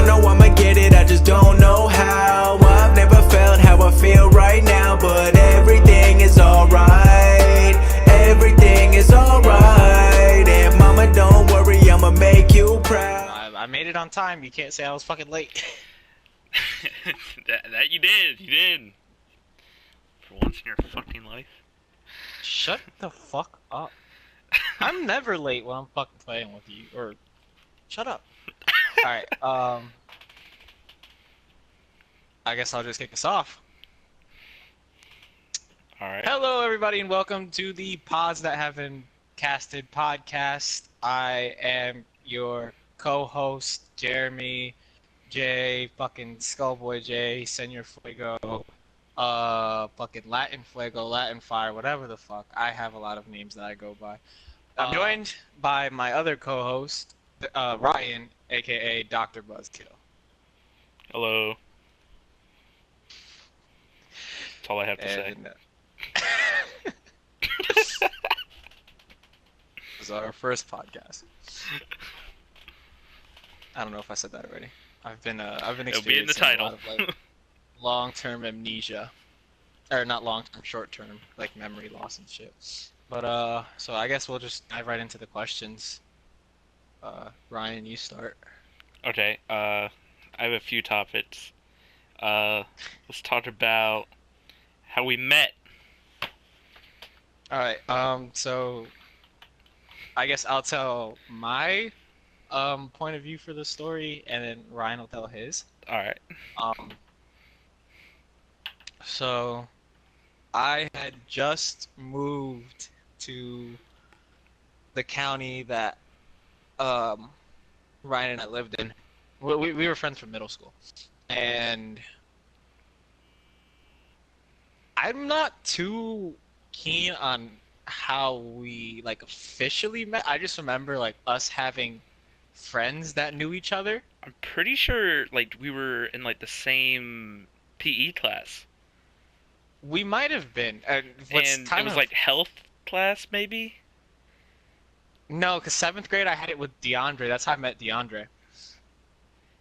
I know I'ma get it, I just don't know how. I've never felt how I feel right now, but everything is alright. Everything is alright. And mama, don't worry, I'ma make you proud. I made it on time. You can't say I was fucking late. that you did. For once in your fucking life. Shut the fuck up. I'm never late when I'm fucking playing with you. Or, shut up. Alright, I guess I'll just kick us off. Alright. Hello, everybody, and welcome to the Pods That Haven't Casted podcast. I am your co-host, Jeremy J, fucking Skullboy J, Senor Fuego, fucking Latin Fuego, Latin Fire, whatever the fuck. I have a lot of names that I go by. I'm joined by my other co-host, Ryan, aka docbuzzkill. Hello. That's all I have to say. This is our first podcast. I don't know if I said that already. I've been It'll be in the experiencing title. a lot of like long-term amnesia, or not long-term, short-term, like memory loss and shit. But so I guess we'll just dive right into the questions. Ryan, you start. Okay, I have a few topics. Let's talk about how we met. All right. So I guess I'll tell my point of view for the story, and then Ryan will tell his. Alright. So I had just moved to the county that Ryan and I lived in. We were friends from middle school, and I'm not too keen on how we like officially met. I just remember like us having friends that knew each other. I'm pretty sure like we were in like the same PE class. We might have been. And it was like health class maybe? No, because 7th grade I had it with DeAndre. That's how I met DeAndre.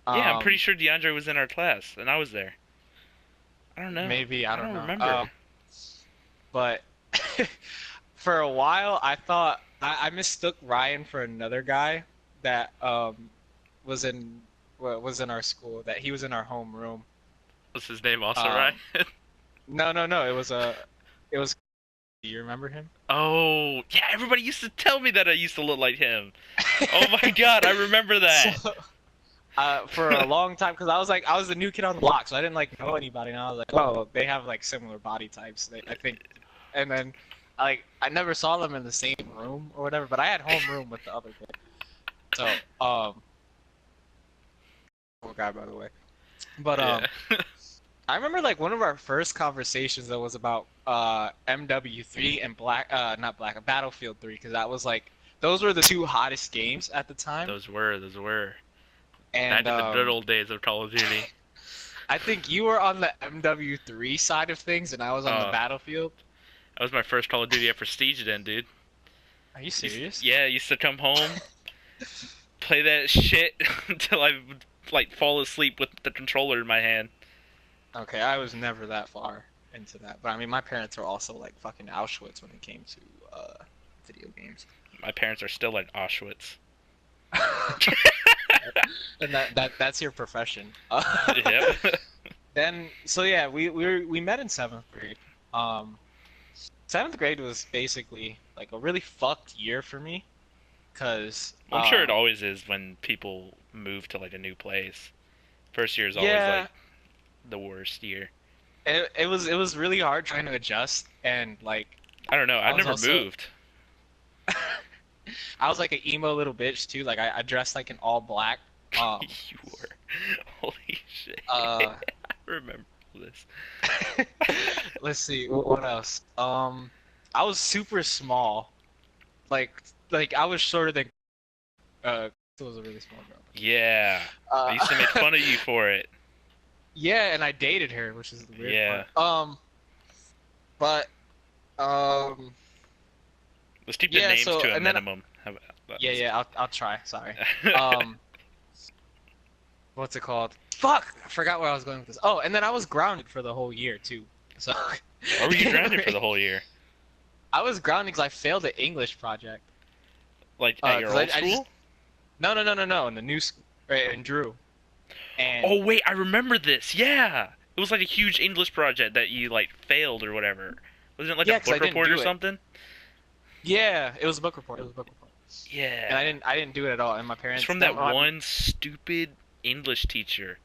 Yeah, I'm pretty sure DeAndre was in our class, and I was there. I don't know. Maybe, I don't know. remember. But for a while, I thought I mistook Ryan for another guy that was in our school. That he was in our homeroom. Was his name also Ryan? No. It was. Do you remember him? Oh, yeah, everybody used to tell me that I used to look like him. Oh my god, I remember that. So, for a long time, because I was the new kid on the block, so I didn't like know anybody, and I was like, oh, they have like similar body types, I think. And then, like, I never saw them in the same room or whatever, but I had homeroom with the other kid. So, poor guy, by the way. But Yeah. I remember like one of our first conversations that was about MW3 and Battlefield 3, because that was like those were the two hottest games at the time. Those were. And Back in the good old days of Call of Duty. I think you were on the MW3 side of things, and I was on the Battlefield. That was my first Call of Duty I prestiged in, dude. Are you serious? Yeah, I used to come home, play that shit until I would like fall asleep with the controller in my hand. Okay, I was never that far into that, but I mean, my parents were also like fucking Auschwitz when it came to video games. My parents are still like Auschwitz. And that's your profession. Yep. Then so yeah, we met in 7th grade. 7th grade was basically like a really fucked year for me, cause I'm sure it always is when people move to like a new place. First year is always like the worst year. It was really hard trying to adjust, and like I don't know, I've never moved. I was like an emo little bitch too. Like I dressed like in all black. You were. Holy shit. I remember this. Let's see what else. I was super small. Like I was shorter than. It was a really small girl. Yeah. I used to make fun of you for it. Yeah, and I dated her, which is the weird part. Let's keep the names to a minimum. How about that? Yeah, I'll try. Sorry. what's it called? Fuck! I forgot where I was going with this. Oh, and then I was grounded for the whole year too. So. Why were you grounded for the whole year? I was grounded because I failed the English project. Like at your old school? No, in the new school, right, in Drew. And Oh wait, I remember this. Yeah, it was like a huge English project that you like failed or whatever. Wasn't it like a book report or something? Yeah, it was a book report. Yeah. And I didn't do it at all. And my parents. It's from that one stupid English teacher,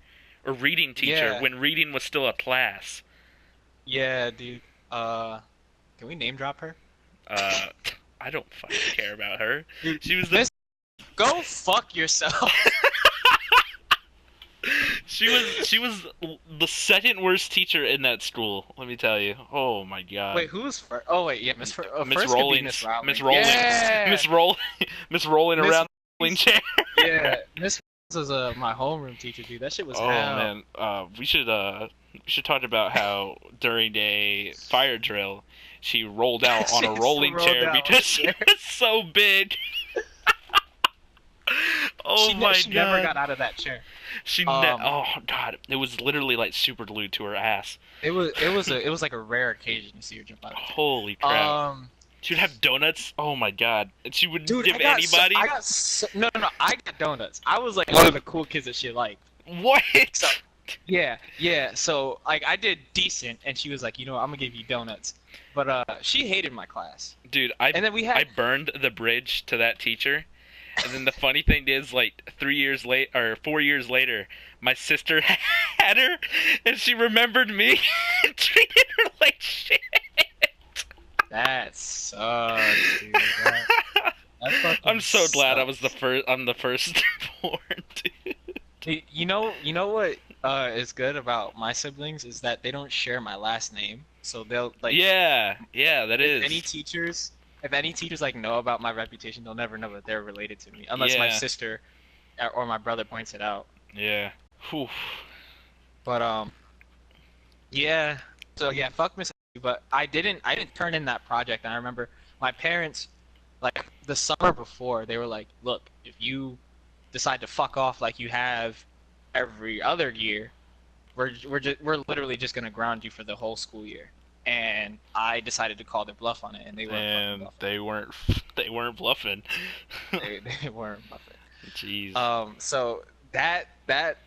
or reading teacher, when reading was still a class. Yeah, dude. Can we name drop her? I don't fucking care about her. She was Go fuck yourself. She was the second worst teacher in that school. Let me tell you. Oh my god. Wait, who was first? Oh wait, yeah, Miss Rowling. Miss Rowling. Yeah! Miss Rowling around the rolling chair. Yeah, Miss was my homeroom teacher, dude. That shit was hell. Man, we should talk about how during a fire drill she rolled out on a rolling chair because she was so big. Oh my god. She never got out of that chair. Oh god, it was literally like super glued to her ass. It was like a rare occasion to see her jump out of the chair. Holy crap. She would have donuts. Oh my god. And she would give anybody. No, I got donuts. I was like one of the cool kids that she liked. What? So, yeah. So like I did decent, and she was like, I'm gonna give you donuts. But she hated my class. Dude, I burned the bridge to that teacher. And then the funny thing is, like 4 years later, my sister had her, and she remembered me and treated her like shit. That sucks, dude. That I'm so glad sucks. I'm the first born, dude. You know what is good about my siblings is that they don't share my last name, so they'll like. Yeah, that is. If any teachers like know about my reputation, they'll never know that they're related to me, unless my sister or my brother points it out. Yeah. Whew. But yeah. So yeah, fuck Miss. But I didn't turn in that project. And I remember my parents, like the summer before, they were like, "Look, if you decide to fuck off like you have every other year, we're literally just gonna ground you for the whole school year." And I decided to call their bluff on it, and they weren't bluffing. They weren't bluffing. they weren't bluffing. Jeez. So that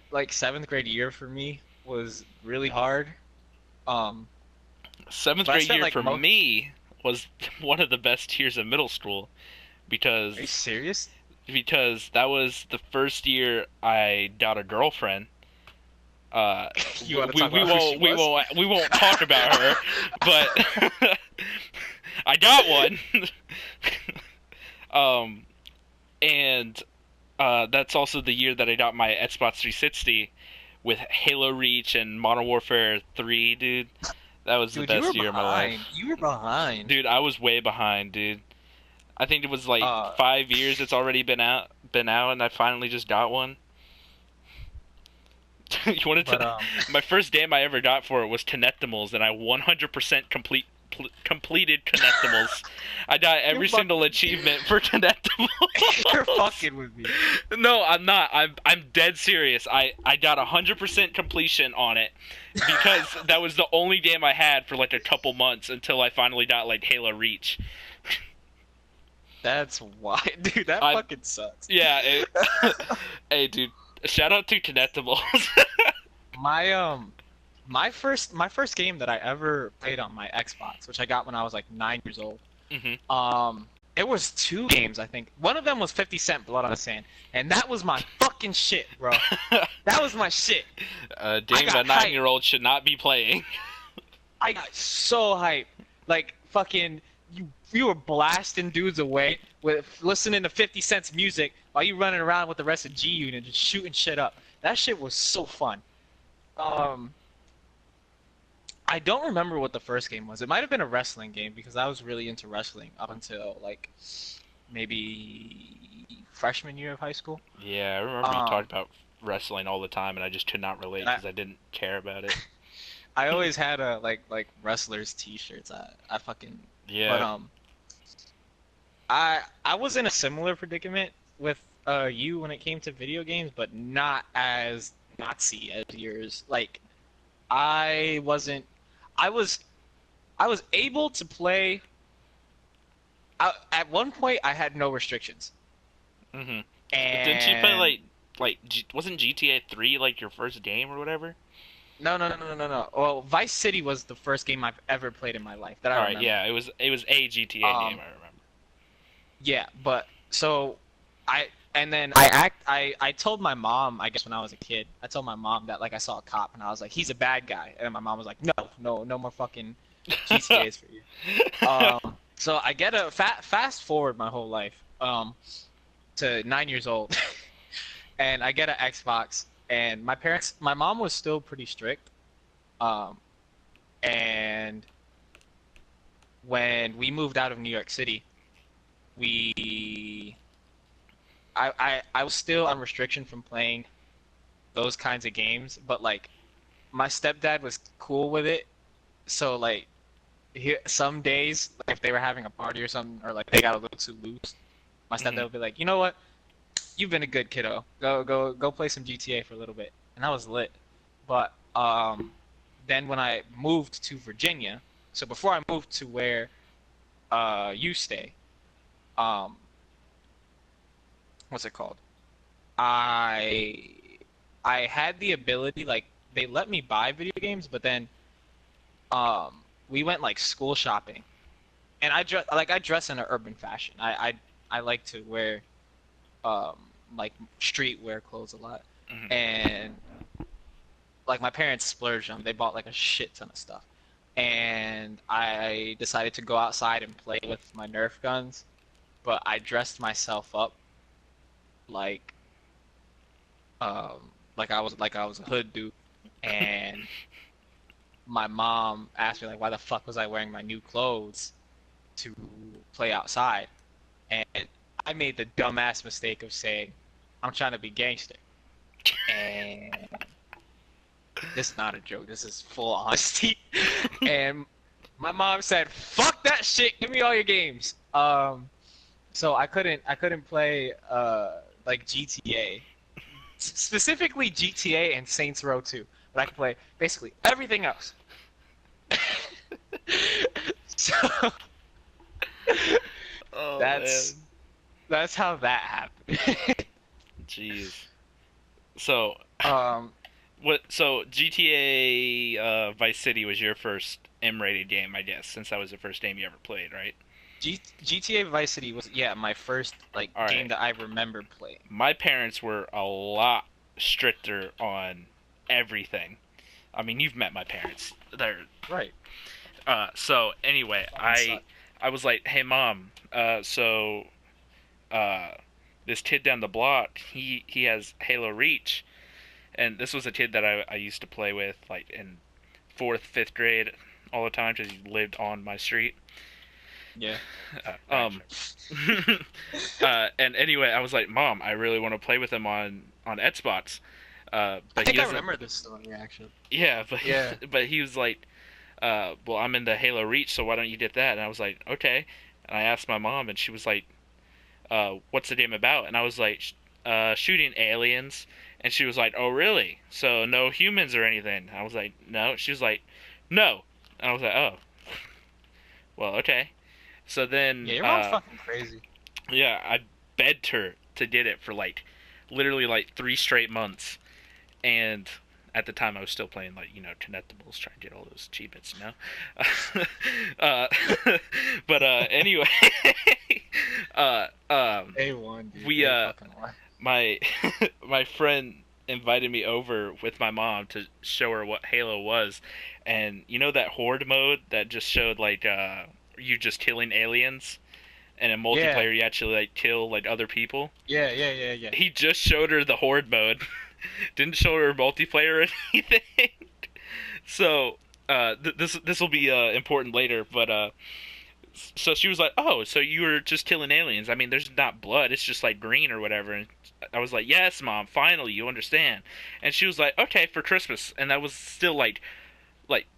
like 7th grade year for me was really hard. 7th grade year for me was one of the best years of middle school because. Are you serious? Because that was the first year I got a girlfriend. We won't talk about her, but I got one. And that's also the year that I got my Xbox 360 with Halo Reach and Modern Warfare 3, dude. That was the best year of my life. You were behind. Dude, I was way behind, dude. I think it was like 5 years it's already been out, and I finally just got one. You wanted to? My first game I ever got for it was Connectimals, and I 100% completed Connectimals. I got every single achievement for Connectimals. You're fucking with me. No, I'm not. I'm dead serious. I got 100% completion on it because that was the only game I had for like a couple months until I finally got like Halo Reach. That's why, dude. That fucking sucks. Yeah. Hey, dude. Shout out to Connectimals. My first game that I ever played on my Xbox, which I got when I was like 9 years old. Mm-hmm. It was 2 games, I think. One of them was 50 Cent Blood on the Sand, and that was my fucking shit, bro. That was my shit. A game a 9-year-old should not be playing. I got so hyped, like fucking. You were blasting dudes away with listening to 50 Cent's music while you running around with the rest of G Unit just shooting shit up. That shit was so fun. I don't remember what the first game was. It might have been a wrestling game because I was really into wrestling up until like maybe freshman year of high school. Yeah, I remember you talked about wrestling all the time, and I just could not relate because I didn't care about it. I always had a like wrestlers T-shirts. I fucking. Yeah. But I was in a similar predicament with you when it came to video games, but not as Nazi as yours. Like, I wasn't. I was. I was able to play. At one point, I had no restrictions, Mm-hmm. Didn't you play and wasn't GTA 3 like your first game or whatever? no. Well, Vice City was the first game I've ever played in my life that I All right, remember. yeah, it was a GTA game, Um, I remember. yeah, but so I told my mom, I guess when I was a kid, I told my mom that like I saw a cop and I was like, he's a bad guy, and my mom was like, no more fucking GTA's for you. So I get a fast forward my whole life, to 9 years old, and I get an Xbox, and my mom was still pretty strict, um, and when we moved out of New York City, we I was still on restriction from playing those kinds of games, but like my stepdad was cool with it. So like some days, like if they were having a party or something, or like they got a little too loose, my stepdad Mhm. would be like, you know what? You've been a good kiddo. Go play some GTA for a little bit, and that was lit. But then when I moved to Virginia, so before I moved to where you stay, um, what's it called? I I had the ability, like they let me buy video games, but then we went like school shopping, and I dress in an urban fashion. I like to wear um like streetwear clothes a lot, Mhm. and like my parents splurged on. They bought like a shit ton of stuff, and I decided to go outside and play with my Nerf guns, but I dressed myself up like like I was a hood dude, and my mom asked me like why the fuck was I wearing my new clothes to play outside, and I made the dumbass mistake of saying I'm trying to be gangster, and this is not a joke, this is full honesty. And my mom said fuck that shit, give me all your games. So I couldn't play like GTA, specifically GTA and Saints Row 2, but I could play basically everything else. So Oh that's man, that's how that happened. jeez. So um, what? So GTA Vice City was your first M-rated game, I guess, since that was the first game you ever played, right? GTA Vice City was, yeah, my first like All game right. that I remember playing. My parents were a lot stricter on everything. I mean, you've met my parents. They're Right. so anyway, Fucking I suck. I was like, "Hey mom, uh this kid down the block, he has Halo Reach." And this was a kid that I used to play with like in 4th, 5th grade all the time because he lived on my street. Yeah. Uh, um and anyway, I was like, "Mom, I really want to play with him on Xbox." I But he think I doesn't. remember this story actually. Yeah, but Yeah. but he was like, well, I'm in the Halo Reach, so why don't you get that? And I was like, okay. And I asked my mom, and she was like, what's the game about? And I was like, shooting aliens. And she was like, oh, really? So no humans or anything? I was like, no. She was like, no. And I was like, oh, well, okay. So then, Yeah, your mom's fucking crazy. yeah, I begged her to get it for like, literally like 3 straight months. And at the time I was still playing like connectables, trying to get all those achievements, uh, but anyway, A1, dude. we A fucking one. my my friend invited me over with my mom to show her what Halo was, and you know that horde mode that just showed like you just killing aliens, and in Yeah. multiplayer you actually like kill like other people. Yeah. He just showed her the horde mode. Didn't show her multiplayer or anything. So this will be important later, but so she was like, "Oh, so you were just killing aliens? I mean, there's not blood; it's just like green or whatever." And I was like, "Yes, mom, finally you understand." And she was like, "Okay, for Christmas," and that was still like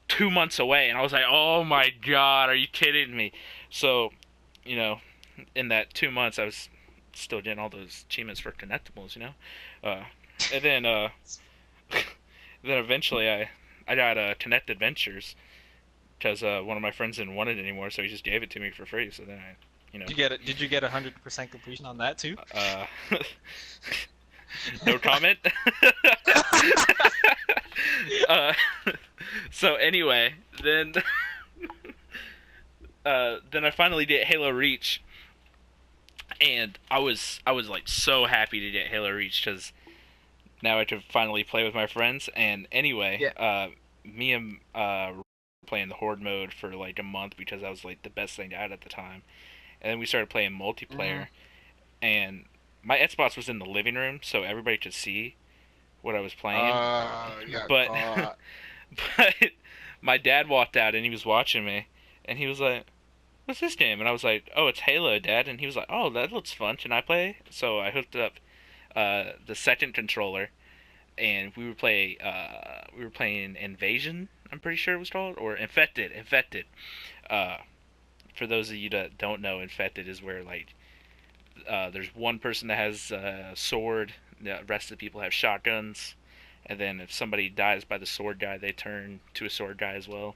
2 months away, and I was like, "Oh my God, are you kidding me?" So, you know, in that 2 months, I was still getting all those achievements for connectables, Uh, and then Then eventually I got Connect Adventures because one of my friends didn't want it anymore, so he just gave it to me for free. So then Did you get it? Did you get 100% completion on that too? uh, no comment. uh, so anyway, then I finally did Halo Reach, and I was like so happy to get Halo Reach because now I could finally play with my friends. And anyway, Yeah. me and were playing the Horde mode for like a month because that was like the best thing out at the time. And then we started playing multiplayer, and my Xbox was in the living room, so everybody could see what I was playing. Yeah. But but my dad walked out and he was watching me, and he was like, "What's this game?" And I was like, "Oh, it's Halo, Dad." And he was like, "Oh, that looks fun. Can I play?" So I hooked up the second controller, and we were playing Invasion. I'm pretty sure it was called, or Infected. Infected. Uh, for those of you that don't know, Infected is where like there's one person that has a sword, the rest of the people have shotguns, and then if somebody dies by the sword guy, they turn to a sword guy as well.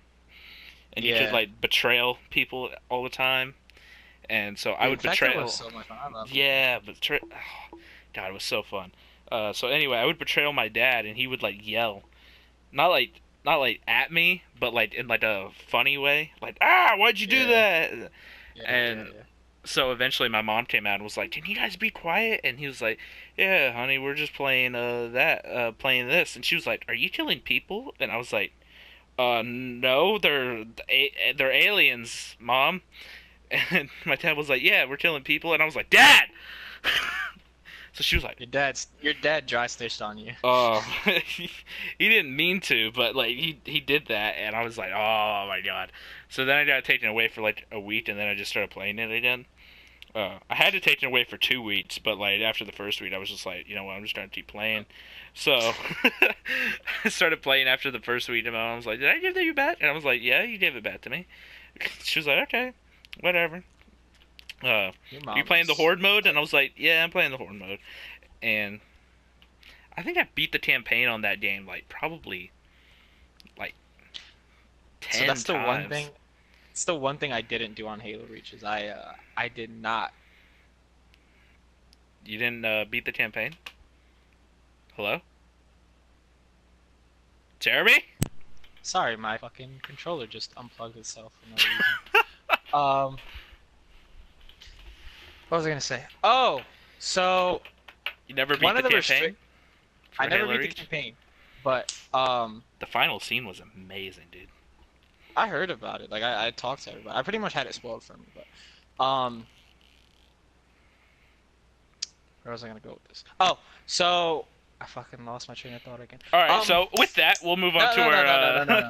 And you could like betrayal people all the time, and so I would betray. Was so much fun. I love it. Yeah, oh, God, it was so fun. So anyway, I would betray my dad, and he would like yell, not like at me, but like in like a funny way, like why'd you do that? And so eventually my mom came out and was like, "Can you guys be quiet?" And he was like, "Yeah, honey, we're just playing playing this." And she was like, "Are you killing people?" And I was like, no, they're aliens, Mom." And my dad was like, "Yeah, we're killing people." And I was like, "Dad!" So she was like, your dad dry stitched on you. "Oh," he didn't mean to, but like he did that, and I was like, "Oh my God." So then I got taken away for like a week, and then I just started playing it again. I had to take it away for 2 weeks, but like after the first week, I was just like, you know what, I'm just gonna keep playing. So I started playing after the first week, and my mom was like, "Did I give that you back?" And I was like, "Yeah, you gave it back to me." She was like, "Okay, whatever." You playing the Horde mode? And I was like, "Yeah, I'm playing the Horde mode." And I think I beat the campaign on that game like probably like 10 So that's the times. one thing. It's the one thing I didn't do on Halo Reach is I did not. You didn't beat the campaign? Hello? Jeremy? Sorry, my fucking controller just unplugged itself for no reason. What was I gonna say? Oh, so You never beat one the of the campaign? I never Halo beat Reach? the campaign, but The final scene was amazing, dude. I heard about it. Like I talked to everybody. I pretty much had it spoiled for me, but where was I gonna go with this? Oh, so I fucking lost my train of thought again. Alright, so with that, we'll move on to our...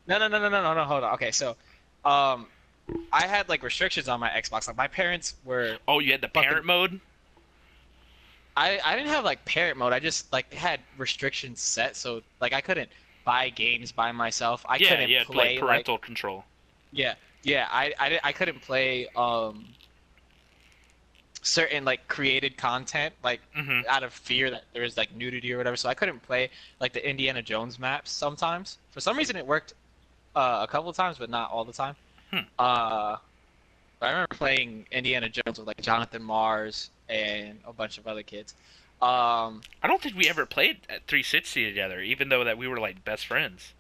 No, hold on. Okay, so I had like restrictions on my Xbox. Like my parents were Oh, you had the parent mode? I didn't have like parent mode. I just like had restrictions set, so like I couldn't buy games by myself. I couldn't play like parental control. Yeah, I couldn't play certain like created content like out of fear that there was like nudity or whatever. So I couldn't play like the Indiana Jones maps sometimes. For some reason it worked a couple of times, but not all the time. But I remember playing Indiana Jones with like Jonathan Mars and a bunch of other kids. I don't think we ever played at 360 together, even though that we were like best friends.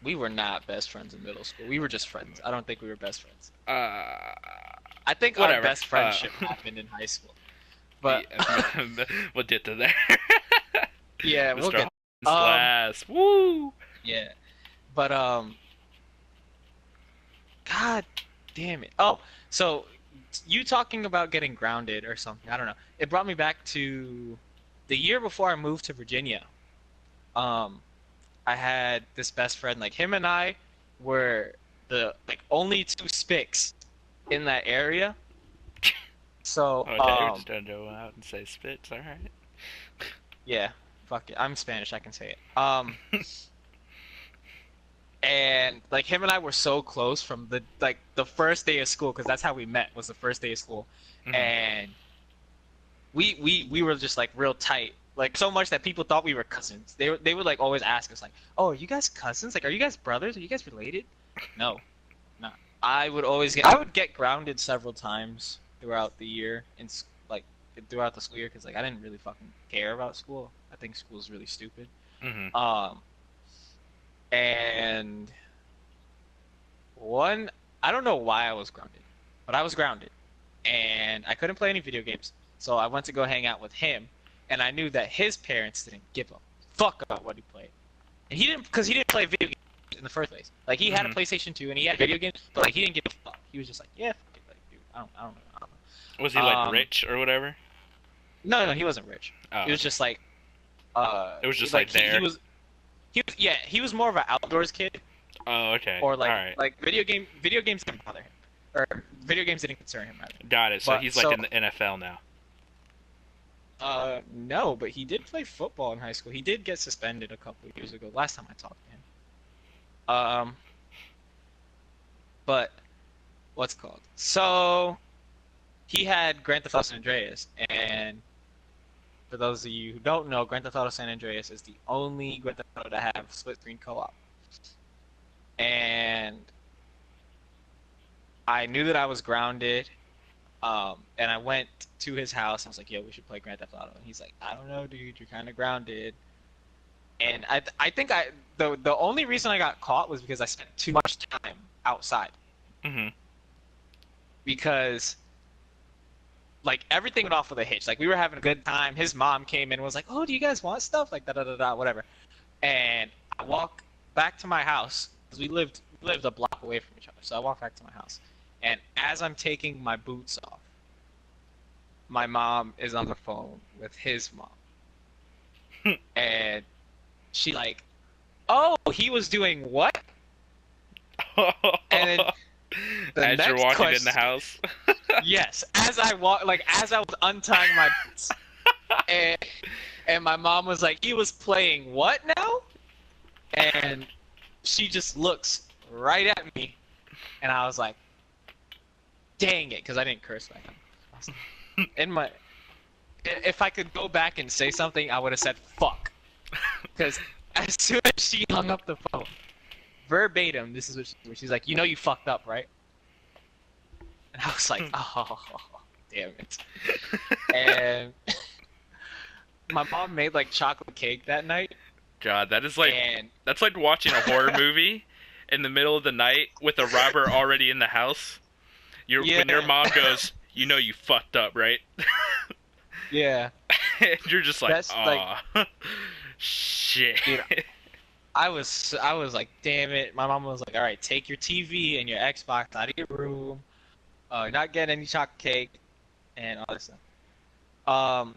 We were not best friends in middle school. We were just friends. I don't think we were best friends. I think whatever. Our best friendship happened in high school. But we'll get to there. Yeah, we'll get class. Woo! Yeah. But God damn it. Oh, so you talking about getting grounded or something, I don't know. It brought me back to the year before I moved to Virginia. I had this best friend, like him and I were the like only two spics in that area. So okay, we're just gonna go out and say spits, alright. Yeah, fuck it. I'm Spanish, I can say it. And like him and I were so close from the first day of school, because that's how we met, was the first day of school. And we were just like real tight Like so much that people thought we were cousins. They would like always ask us like, "Oh, are you guys cousins? Like, are you guys brothers? Are you guys related?" No, no. I would get grounded several times throughout the year like throughout the school year because like I didn't really fucking care about school. I think school's really stupid. Mm-hmm. And one, I don't know why I was grounded, but I was grounded, and I couldn't play any video games. So I went to go hang out with him, and I knew that his parents didn't give a fuck about what he played, and he didn't because he didn't play video games in the first place. Like he had a PlayStation 2 and he had video games, but like he didn't give a fuck. He was just like, yeah, fuck it. Like, dude, I don't know. Was he like rich or whatever? No, he wasn't rich. Oh, He was just like, it was just like there. He was more of an outdoors kid. Oh, okay. Or like all right. like video games didn't bother him, or video games didn't concern him rather. Got it. So but- he's like so- in the NFL now. No, but he did play football in high school. He did get suspended a couple of years ago. Last time I talked to him. But what's it called? So he had Grand Theft Auto San Andreas, and for those of you who don't know, Grand Theft Auto San Andreas is the only Grand Theft Auto to have split screen co-op. And I knew that I was grounded, and I went to his house. I was like, "Yo, we should play Grand Theft Auto." And he's like, "I don't know, dude. You're kind of grounded." And I think the only reason I got caught was because I spent too much time outside. Mm-hmm. Because like everything went off with a hitch. Like we were having a good time. His mom came in and was like, "Oh, do you guys want stuff?" Like da da da da whatever. And I walk back to my house because we lived a block away from each other. So I walk back to my house, and as I'm taking my boots off, my mom is on the phone with his mom, and she like, "Oh, he was doing what?" And then the as you're next walking in the question- house. Yes, as I was untying my boots, and my mom was like, "He was playing what now?" And she just looks right at me, and I was like, "Dang it," because I didn't curse back then. If I could go back and say something, I would have said "fuck," because as soon as she hung up the phone, verbatim, this is what she's like, "You know you fucked up, right?" And I was like, "Oh, damn it!" And my mom made like chocolate cake that night. God, that is like And that's like watching a horror movie in the middle of the night with a robber already in the house. When your mom goes, "You know you fucked up, right?" yeah, And you're just like, That's, "Aw, shit." Dude, I was like, "Damn it!" My mom was like, "All right, take your TV and your Xbox out of your room. You're not getting any chocolate cake and all this stuff." I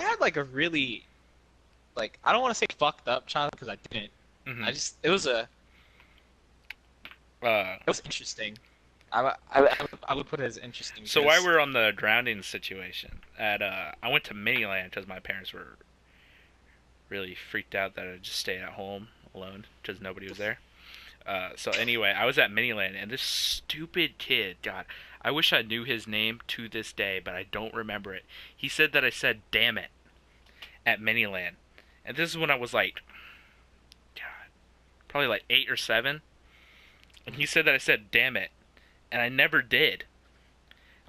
had like a really, like, I don't want to say fucked up childhood because I didn't. Mhm. It was interesting. I would put it as interesting. So while because- we're on the grounding situation, I went to Miniland because my parents were really freaked out that I just stayed at home alone because nobody was there. So anyway, I was at Miniland, and this stupid kid, God, I wish I knew his name to this day, but I don't remember it. He said that I said "damn it" at Miniland, and this is when I was like, God, probably like 8 or 7, and he said that I said "damn it," and I never did.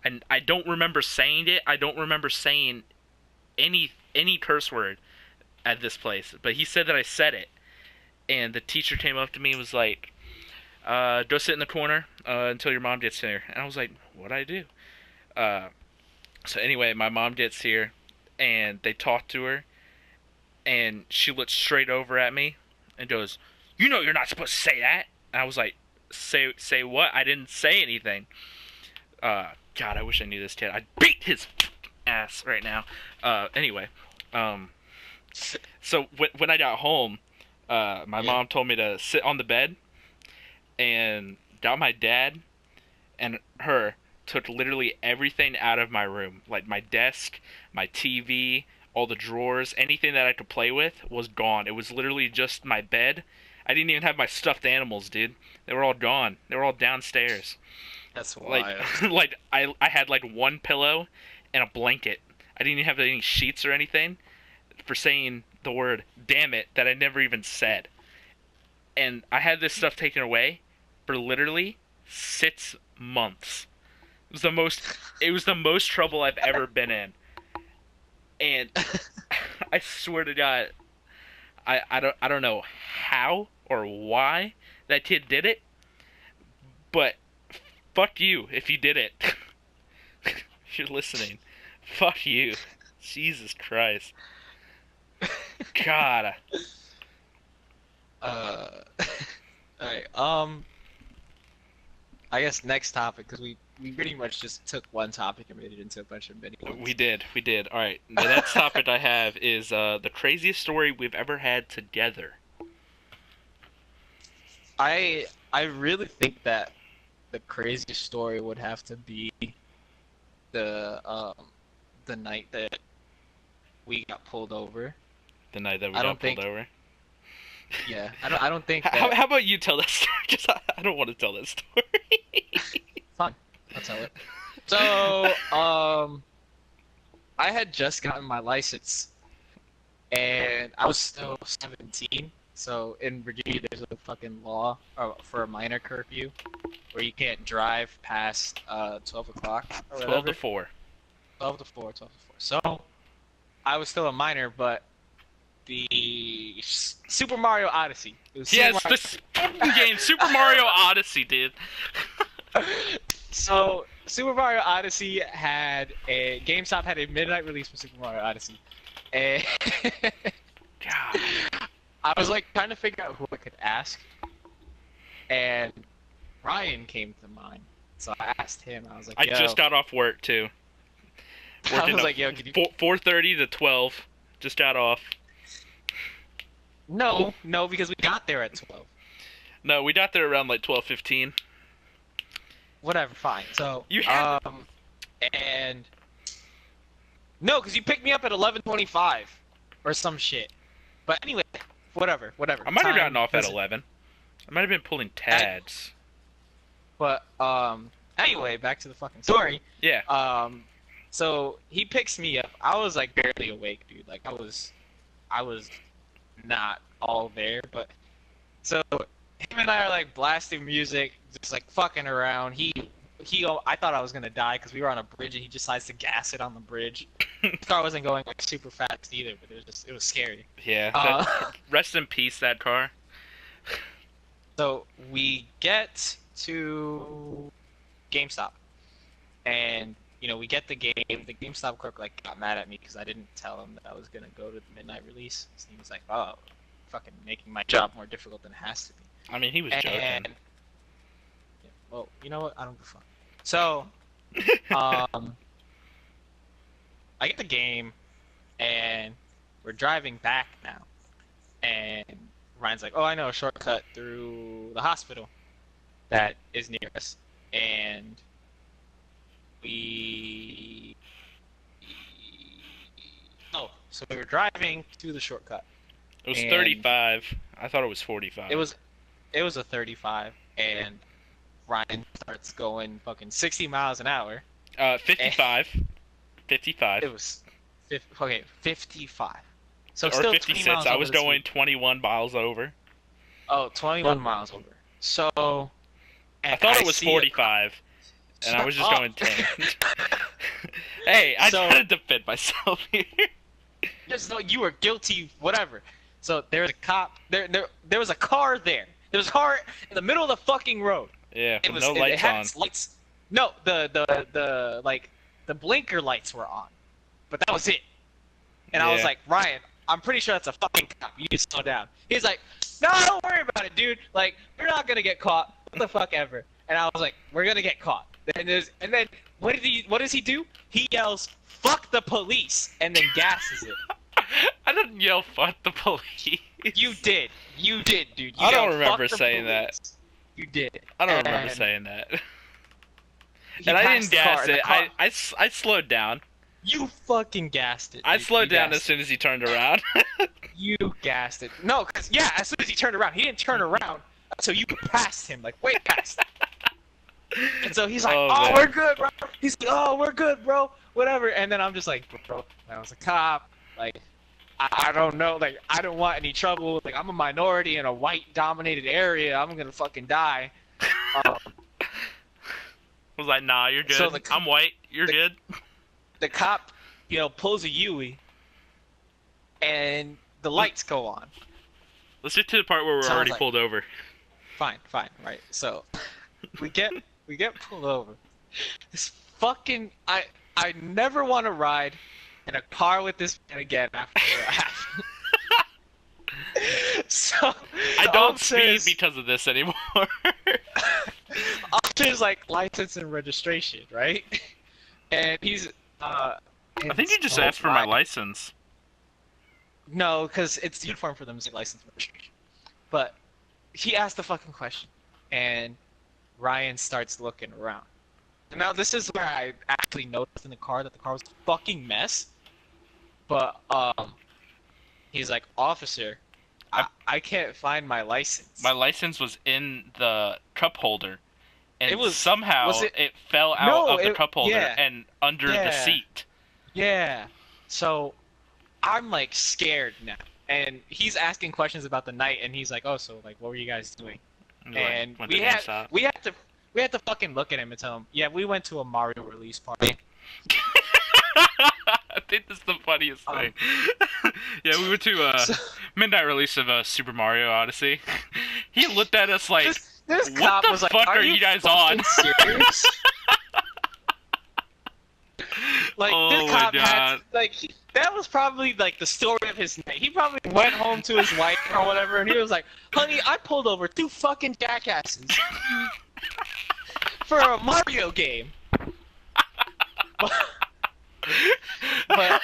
And I don't remember saying it. I don't remember saying any curse word at this place, but he said that I said it. And the teacher came up to me and was like, "Go sit in the corner until your mom gets here." And I was like, "What'd I do?" So anyway, my mom gets here, and they talk to her, and she looks straight over at me and goes, "You know you're not supposed to say that." And I was like, "Say what? I didn't say anything." God, I wish I knew this kid. I'd beat his ass right now. Anyway, so when I got home, my mom told me to sit on the bed, and got my dad and her, took literally everything out of my room. Like my desk, my TV, all the drawers, anything that I could play with was gone. It was literally just my bed. I didn't even have my stuffed animals, dude. They were all gone. They were all downstairs. That's wild. Like I had like one pillow and a blanket. I didn't even have any sheets or anything. for saying the word "damn it" that I never even said. And I had this stuff taken away for literally 6 months. It was the most trouble I've ever been in. And I swear to God, I don't know how or why that kid did it, but fuck you if you did it. If you're listening, fuck you. Jesus Christ. God. Alright, I guess next topic, because we pretty much just took one topic and made it into a bunch of mini ones. We did. Alright, the next topic I have is the craziest story we've ever had together. I really think that the craziest story would have to be the night that we got pulled over. The night that we got pulled over? Yeah, I don't think that... How about you tell that story? Just, I don't want to tell that story. Fine, I'll tell it. So, I had just gotten my license, and I was still 17. So in Virginia, there's a fucking law for a minor curfew, where you can't drive past 12 o'clock or whatever. 12 to 4. 12 to 4. So, I was still a minor, but the Super Mario Odyssey. Yes, this fucking game, Super Mario Odyssey, dude. So, Super Mario Odyssey GameStop had a midnight release for Super Mario Odyssey. And God. I was like trying to figure out who I could ask. And Ryan came to mind. So I asked him. I was like, I just got off work, too. I was like, yo, can you... 4:30 to 12. Just got off. No, because we got there at 12. No, we got there around like 12:15. Whatever, fine. So, you had and no, because you picked me up at 11:25 or some shit. But anyway, whatever. I might have gotten off at 11. I might have been pulling tads. But anyway, back to the fucking story. Yeah. So he picks me up. I was like barely awake, dude. Like I was not all there, but so him and I are like blasting music, just like fucking around. I thought I was gonna die because we were on a bridge and he decides to gas it on the bridge. The car wasn't going like super fast either, but it was scary. Yeah. Rest in peace, that car. So we get to GameStop, and we get the game. The GameStop clerk like got mad at me because I didn't tell him that I was gonna go to the midnight release. So he was like, "Oh, fucking making my job more difficult than it has to be." I mean, he was joking. Yeah, well, you know what? I don't give a fuck. So, I get the game, and we're driving back now, and Ryan's like, "Oh, I know a shortcut through the hospital that is near us," and so we were driving to the shortcut. It was 35. I thought it was 45. It was a 35, and Ryan starts going fucking 60 miles an hour. 55. 55. It was 55. So or still 56. 20 miles I over was the going speed. 21 miles over. Oh, 21 miles over. So, I thought it was 45, and I was just going 10. Hey, I gotta defend myself here. Just know you were guilty, whatever. So there's a cop. There was a car there. There was a car in the middle of the fucking road. Yeah, It was no lights it had on. its lights. No, the blinker lights were on, but that was it. And I was Yeah. like, Ryan, I'm pretty sure that's a fucking cop. You need to slow down. He's like, no, don't worry about it, dude. Like, we're not gonna get caught. What the fuck ever. And I was like, we're gonna get caught. And then what does he do? He yells, "Fuck the police," and then gasses it. I didn't yell "fuck the police." You did, dude. You I don't yelled, remember "Fuck the saying police." that. You did. I don't remember And saying that. he And I passed didn't the car, gas and the it. car- I slowed down. You fucking gassed it. I dude. slowed You down gassed as soon as he turned around. You gassed it. No, because, yeah, as soon as he turned around. He didn't turn around, so you passed him, like, way past. And so he's like, Oh, oh, man. we're good, bro. He's like, oh, we're good, bro. Whatever. And then I'm just like, bro, I was a cop. Like, I don't know. Like, I don't want any trouble. Like, I'm a minority in a white-dominated area. I'm gonna fucking die. I was like, nah, you're good. So I'm white. You're good. The cop, pulls a Yui, and the lights go on. Let's get to the part where we're So I was already like- pulled over. Fine, right. So we get pulled over. This fucking I never want to ride in a car with this man again after that. So I the don't officer speed because of this anymore. officer's like license and registration, right? And he's I think you just asked for my license. No, because it's uniform for them to say license and registration. But he asked the fucking question, and Ryan starts looking around. And now this is where I actually noticed in the car that the car was a fucking mess. But he's like, officer, I can't find my license. My license was in the cup holder, and It was- somehow was it- it fell out No, of the it- cup holder yeah. and under the Yeah. seat. Yeah. So I'm like scared now. And he's asking questions about the night, and he's like, "Oh, so like, what were you guys doing?" And Went to GameStop. we had to fucking look at him and tell him, "Yeah, we went to a Mario release party." I think that's the funniest thing. Yeah, we went to midnight release of Super Mario Odyssey. He looked at us like, This "What cop the was like, fuck are you you guys fucking on?" serious? Like Oh this my cop had God. that was probably like the story of his night. He probably went home to his wife or whatever, and he was like, "Honey, I pulled over 2 fucking jackasses for a Mario game." But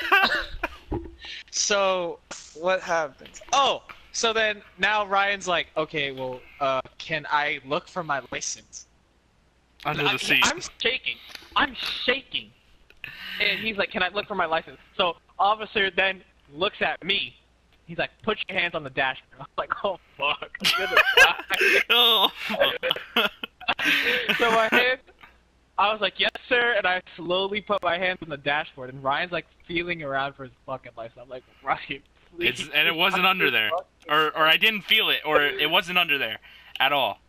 so what happens? Oh, so then now Ryan's like, "Okay, well, can I look for my license?" Under the seat. I'm shaking. And he's like, "Can I look for my license?" So officer then looks at me. He's like, "Put your hands on the dashboard." I'm like, "Oh fuck, I'm gonna die." Oh. So my hand, I was like, "Yes, sir," and I slowly put my hands on the dashboard. And Ryan's like feeling around for his fucking license. I'm like, "Ryan, please." And it wasn't under there, or I didn't feel it, or it wasn't under there at all.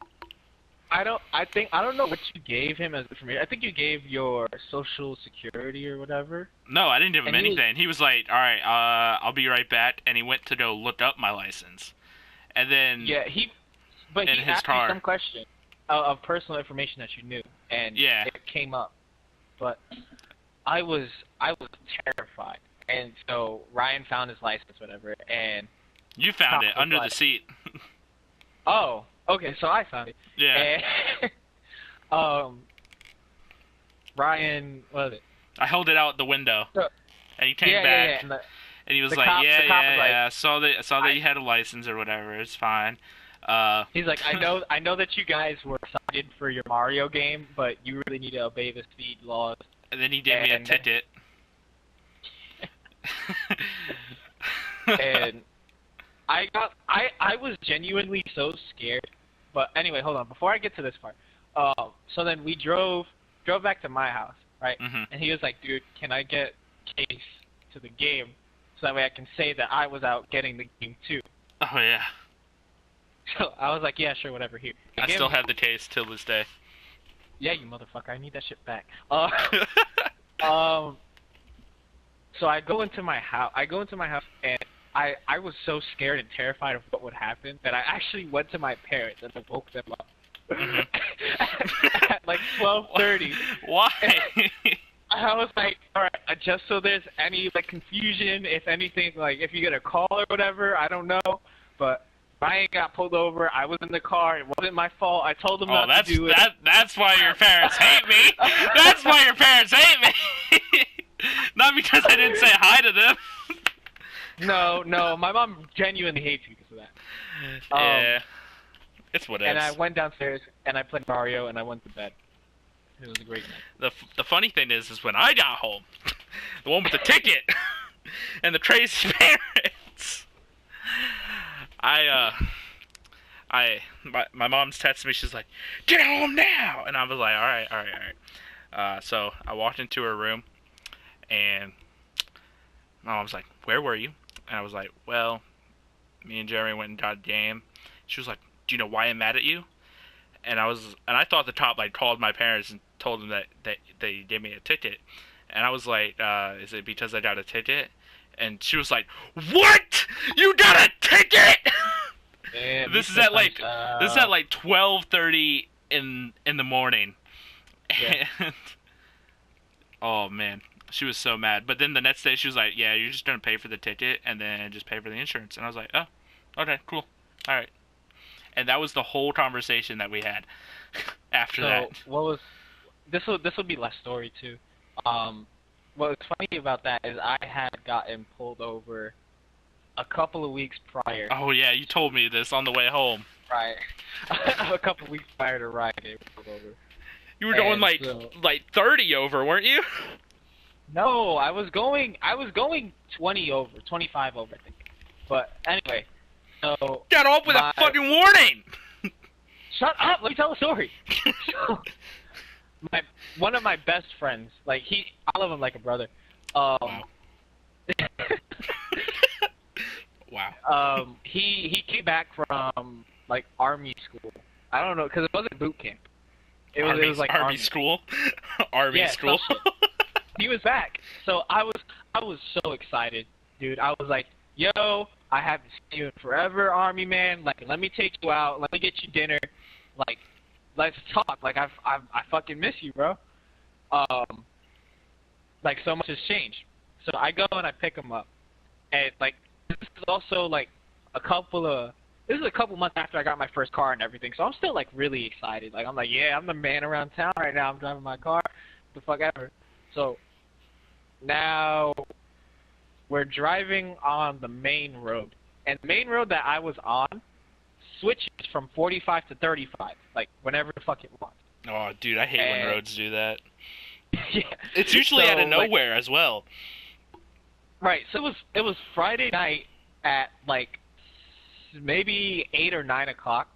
I don't know what you gave him as information. I think you gave your social security or whatever. No, I didn't give him And anything. He was like, "All right, I'll be right back," and he went to go look up my license, and then Yeah, he in his asked car. you some question of personal information that you knew, and Yeah. it came up. But I was terrified, and so Ryan found his license, whatever, and you found it Cop was under the like- seat. oh, okay, so I found it. Yeah, And, Ryan, what was it? I held it out the window, So- and he came Yeah, back, and the and he was the like, cop- the "Yeah, cop yeah, was like, yeah. Saw that you had a license or whatever. It's fine." He's like, I know that you guys were excited for your Mario game, but you really need to obey the speed laws. And then he gave me a And- ticket. And I was genuinely so scared. But anyway, hold on. Before I get to this part, so then we drove back to my house, right? Mhm. And he was like, "Dude, can I get case to the game so that way I can say that I was out getting the game too?" Oh yeah, So I was like, "Yeah, sure, whatever." Here, He I gave still me- have the case till this day. Yeah, you motherfucker! I need that shit back. So I go into my house. And I was so scared and terrified of what would happen that I actually went to my parents and I woke them up Mhm. at like 12:30. Why? I was like, all right, just so there's any like confusion, if anything, like if you get a call or whatever, I don't know. But Ryan got pulled over. I was in the car. It wasn't my fault. I told him Oh, not to do it. that's why your parents hate me. That's why your parents hate me. Not because I didn't say hi to them. No, my mom genuinely hates me because of that. Yeah, it's what it And I is. went downstairs and I played Mario and I went to bed. It was a great night. The funny thing is when I got home, the one with the ticket and the crazy parents, my mom's texting me. She's like, "Get home now!" And I was like, "All right." So I walked into her room, and my mom's like, "Where were you?" And I was like, well, me and Jeremy went and got a game. She was like, do you know why I'm mad at you? And I thought the cop like called my parents and told them that they gave me a ticket. And I was like, is it because I got a ticket? And she was like, what? You got a ticket? Man, this is at like 12:30 in the morning. Yeah. And oh man, she was so mad. But then the next day she was like, yeah, you're just gonna pay for the ticket and then just pay for the insurance. And I was like, oh, okay, cool, all right. And that was the whole conversation that we had after that. What was this will be less story too. What's funny about that is I had gotten pulled over a couple of weeks prior. Oh yeah, you told me this on the way home. Right. A couple of weeks prior to ride, I got pulled over. You were going like 30 over, weren't you? No, I was going 20 over, 25 over, I think. But anyway, so got off with a fucking warning. Shut up! Let me tell a story. One of my best friends, like I love him like a brother. Wow. Wow. He came back from like army school. I don't know, because it wasn't boot camp. It was like army school. Army school. He was back, so I was so excited, dude. I was like, yo, I haven't seen you in forever, army man. Like, let me take you out. Let me get you dinner. Like, let's talk. Like, I fucking miss you, bro. Like, so much has changed. So I go and I pick him up, and like, this is also like a couple months after I got my first car and everything. So I'm still like really excited. Like, I'm like, yeah, I'm the man around town right now. I'm driving my car, the fuck ever. So now we're driving on the main road, and the main road that I was on switches from 45 to 35, like whenever the fuck it wants. Oh, dude, I hate when roads do that. Yeah. It's usually out of nowhere as well. Right. So it was Friday night at like maybe 8 or 9 o'clock,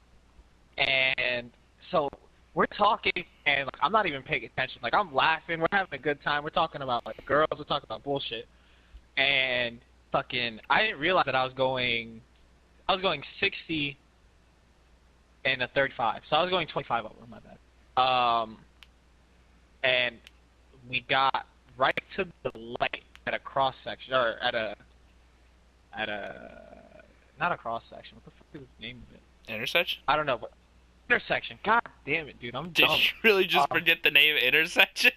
and so we're talking, and like, I'm not even paying attention. Like, I'm laughing, we're having a good time, we're talking about like girls, we're talking about bullshit, and fucking I didn't realize that I was going 60 in a 35, so I was going 25 over. My bad. And we got right to the light at a cross section, or at a not a cross section. What the fuck is the name of it? Intersection? I don't know, but intersection. God damn it, dude, I'm dumb. Did you really just forget the name intersection?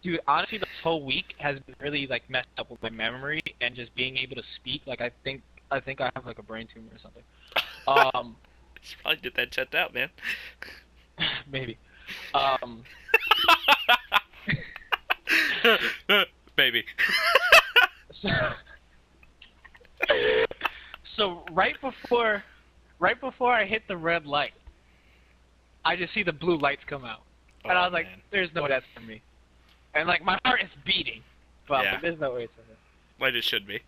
Dude, honestly, this whole week has been really like messed up with my memory and just being able to speak. Like, I think I have like a brain tumor or something. You should probably get that checked out, man. Maybe. Maybe. So right before I hit the red light, I just see the blue lights come out, and I was like, man. "There's no way that's for me." And like my heart is beating, but Yeah. there's no way it's for me. Like it should be.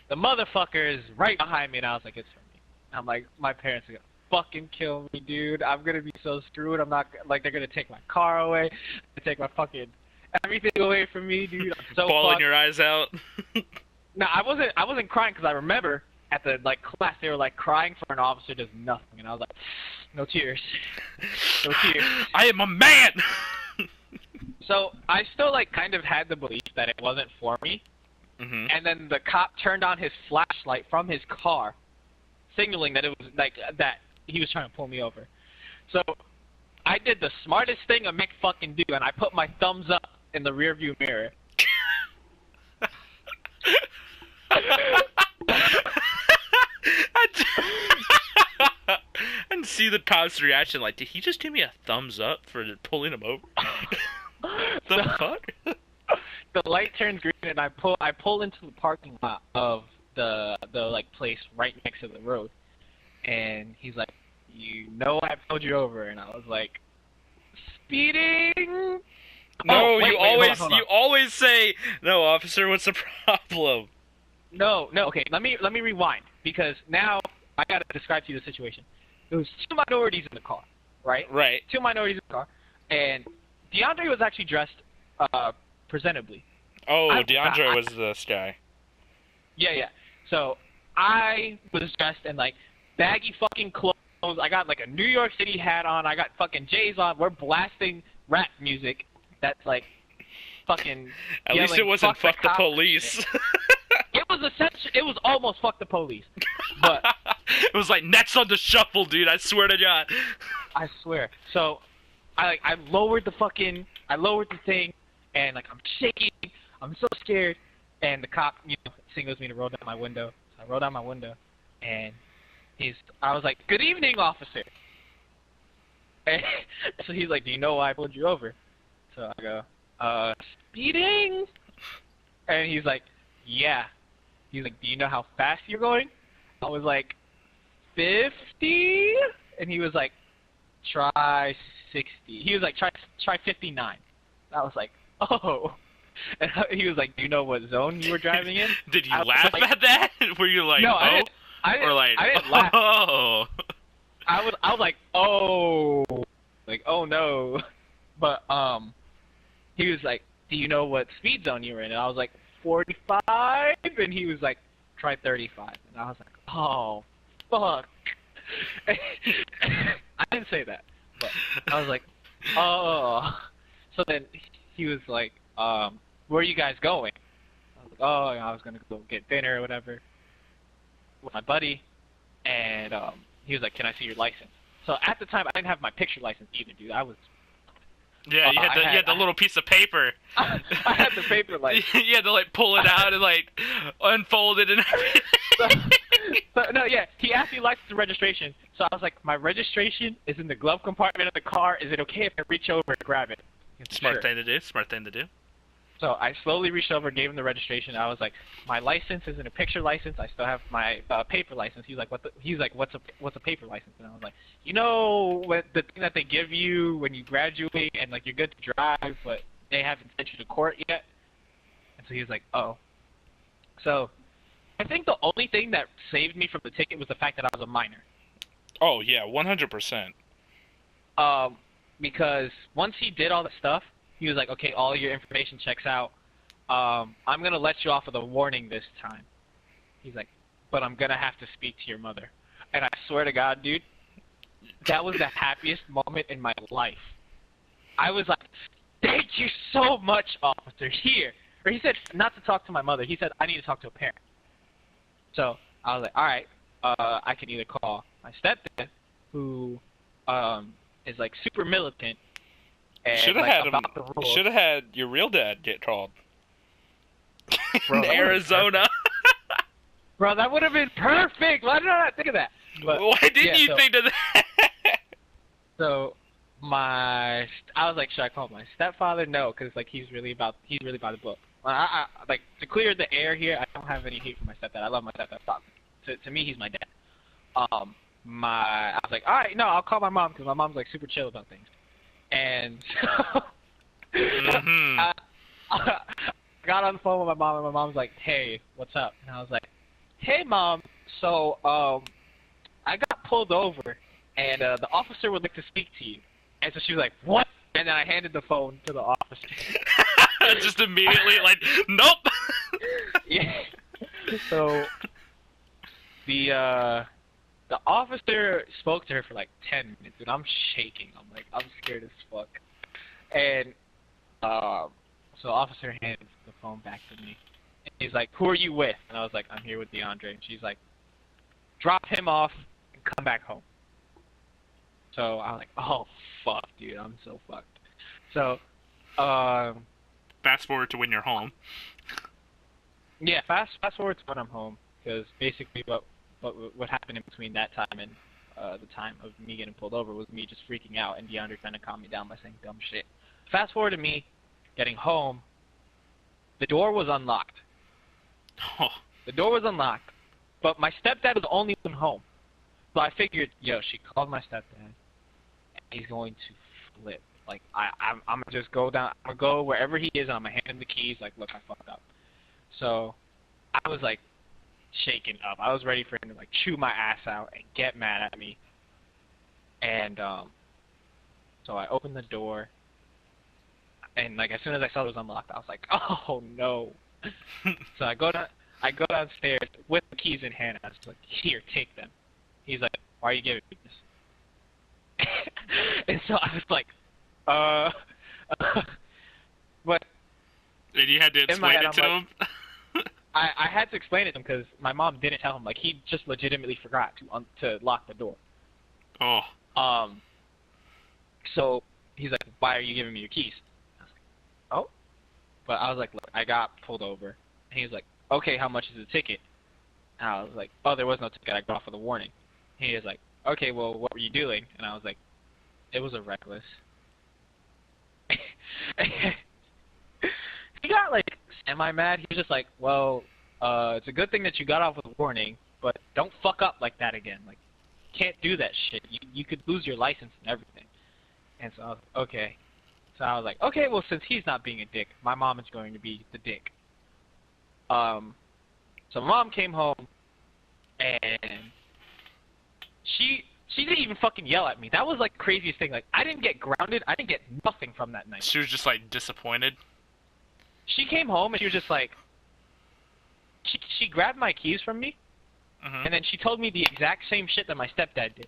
The motherfucker is right behind me, and I was like, "It's for me." I'm like, my parents are gonna fucking kill me, dude. I'm gonna be so screwed. I'm not like, they're gonna take my car away, take my fucking everything away from me, dude. I'm so bawling your eyes out. No, I wasn't crying, because I remember at the like class they were like, crying for an officer does nothing, and I was like, no tears, no tears. I am a man. So I still like kind of had the belief that it wasn't for me, and then the cop turned on his flashlight from his car, signaling that it was like that he was trying to pull me over. So I did the smartest thing a Mick fucking do, and I put my thumbs up in the rearview mirror. And see the cop's reaction, like, did he just give me a thumbs up for pulling him over? The fuck? The light turns green, and I pull into the parking lot of the like place right next to the road, and he's like, "You know I pulled you over," and I was like, "Speeding." No, wait, hold on. you always say, "No, officer, what's the problem?" No, okay, let me rewind, because now I gotta describe to you the situation. There was 2 minorities in the car, right? Right. 2 minorities in the car, and DeAndre was actually dressed presentably. Oh, DeAndre was this guy. Yeah. So I was dressed in like baggy fucking clothes. I got like a New York City hat on. I got fucking J's on. We're blasting rap music. That's like fucking. At least it wasn't fuck the police. It was essentially. It was almost fuck the police, but it was like next on the shuffle, dude. I swear to God. I swear. So I lowered the thing, and like I'm shaking. I'm so scared, and the cop signals me to roll down my window. So I roll down my window, and I was like, "Good evening, officer." And so he's like, "Do you know why I pulled you over?" So I go, speeding? And he's like, "Yeah." He's like, "Do you know how fast you're going?" I was like, 50? And he was like, "Try 60." He was like, try 59. I was like, "Oh." And he was like, "Do you know what zone you were driving in?" Did you laugh at that? Were you like, no, oh? I didn't laugh. Oh. I was like, oh. Like, oh no. But, he was like, "Do you know what speed zone you were in?" And I was like, 45? And he was like, "Try 35. And I was like, oh, fuck. I didn't say that. But I was like, oh. So then he was like, "Where are you guys going?" I was like, "Oh, I was gonna go get dinner or whatever with my buddy." And he was like, "Can I see your license?" So at the time, I didn't have my picture license either, dude. I was. Yeah, you had the little piece of paper. I had the paper like. You had to like pull it out and like unfold it and everything. No, yeah, he asked me license and registration. So I was like, "My registration is in the glove compartment of the car. Is it okay if I reach over and grab it?" Smart thing to do. Smart thing to do. So I slowly reached over, gave him the registration. I was like, "My license isn't a picture license. I still have my paper license." He's like, "What's a paper license?" And I was like, what the thing that they give you when you graduate and like you're good to drive, but they haven't sent you to court yet." And so he was like, "Oh." So I think the only thing that saved me from the ticket was the fact that I was a minor. Oh yeah, 100%. Because once he did all the stuff, he was like, "Okay, all your information checks out. I'm gonna let you off with a warning this time." He's like, "But I'm gonna have to speak to your mother." And I swear to God, dude, that was the happiest moment in my life. I was like, "Thank you so much, officer." Here, or he said not to talk to my mother. He said I need to talk to a parent. So I was like, "All right, I can either call my stepdad, who is like super militant." Should have had your real dad get called. Bro, in Arizona. Bro, that would have been perfect. Why did I not think of that? But, why didn't you think of that? So I was like, should I call my stepfather? No, because like he's really by the book. I like to clear the air here. I don't have any hate for my stepdad. I love my stepdad. To me, he's my dad. I was like, all right, no, I'll call my mom because my mom's like super chill about things. And so I got on the phone with my mom, and my mom's like, "Hey, what's up?" And I was like, "Hey, Mom, so I got pulled over, and the officer would like to speak to you." And so she was like, "What?" And then I handed the phone to the officer. Just immediately, like, nope. Yeah. So the officer spoke to her for like 10 minutes, and I'm shaking. I'm scared as fuck. And so the officer hands the phone back to me. And he's like, "Who are you with?" And I was like, "I'm here with DeAndre." And she's like, "Drop him off and come back home." So I was like, "Oh fuck, dude, I'm so fucked." So fast forward to when you're home. Yeah, fast forward to when I'm home, because basically what happened in between that time and the time of me getting pulled over was me just freaking out and DeAndre trying to calm me down by saying dumb shit. Fast forward to me getting home, the door was unlocked. Oh. The door was unlocked, but my stepdad was the only one home. So I figured, she called my stepdad, and he's going to flip. Like, I'm gonna just go down, I'm gonna go wherever he is, and I'm gonna hand him the keys, like, "Look, I fucked up." So I was like shaken up. I was ready for him to like chew my ass out and get mad at me. And so I opened the door, and like as soon as I saw it was unlocked, I was like, "Oh no!" So I go I go downstairs with the keys in hand. I was like, here, take them. He's like, why are you giving me this? And so I was like, but And you had to in my explain head, it to I'm him? I had to explain it to him because my mom didn't tell him. Like, he just legitimately forgot to lock the door. Oh. So he's like, why are you giving me your keys? I was like, oh. But I was like, look, I got pulled over. And he was like, okay, how much is the ticket? And I was like, oh, there was no ticket. I got off with a warning. And he was like, okay, well, what were you doing? And I was like, it was a reckless. He got, like, semi-mad. He was just like, well, it's a good thing that you got off with a warning, but don't fuck up like that again. Like, can't do that shit. You could lose your license and everything. And so I was like, okay. So I was like, okay, well, since he's not being a dick, my mom is going to be the dick. So mom came home, and she didn't even fucking yell at me. That was, like, the craziest thing. Like, I didn't get grounded. I didn't get nothing from that night. She was just, like, disappointed? She came home, and she was just like, she grabbed my keys from me, and then she told me the exact same shit that my stepdad did.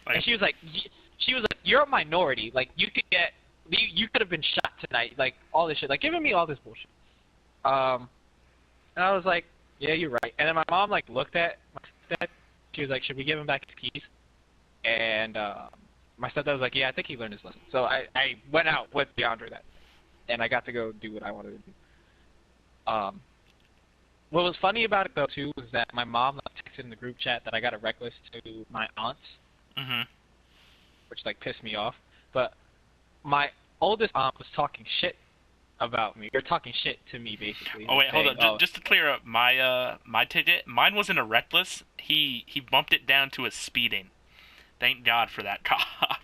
Like, And she was like, you're a minority. Like, you could have been shot tonight. Like, all this shit. Like, giving me all this bullshit. And I was like, yeah, you're right. And then my mom, like, looked at my stepdad. She was like, should we give him back his keys? And my stepdad was like, yeah, I think he learned his lesson. So I went out with DeAndre that, and I got to go do what I wanted to do. What was funny about it, though, too, was that my mom texted in the group chat that I got a reckless to my aunts, which, like, pissed me off. But my oldest aunt was talking shit about me, or talking shit to me, basically. Oh, wait, hold saying, on. Just to clear up my ticket, mine wasn't a reckless. He bumped it down to a speeding. Thank God for that cop.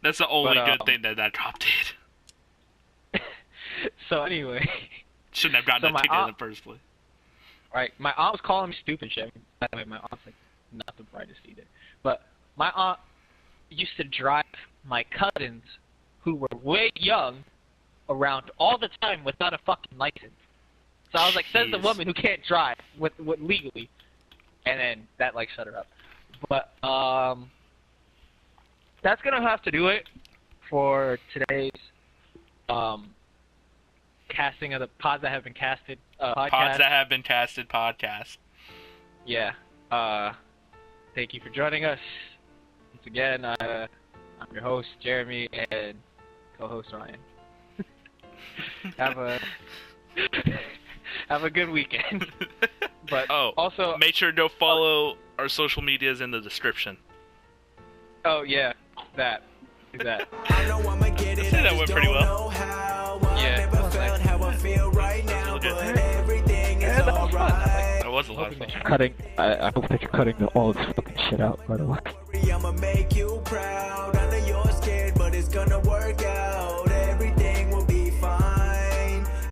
That's the only good thing that cop did. So anyway... Shouldn't have gotten a ticket in the first place. Right, my aunt was calling me stupid shit. By the way, my aunt's like not the brightest either. But my aunt used to drive my cousins, who were way young, around all the time without a fucking license. So I was like, says the woman who can't drive with legally, and then that like shut her up. But that's gonna have to do it for today's casting of the pods that have been casted podcast. Pods that have been casted podcast. Yeah. Thank you for joining us. Once again, I'm your host, Jeremy, and co-host Ryan. Have a good weekend. But also make sure to follow our social medias in the description. Oh yeah, that. I know I'ma get it. That went pretty well. Yeah. How I feel right now, but everything is alright. That was a lot of fun. I hope that you're cutting all this fucking shit out, by the way. I'ma make you proud. I know you're scared, but it's gonna work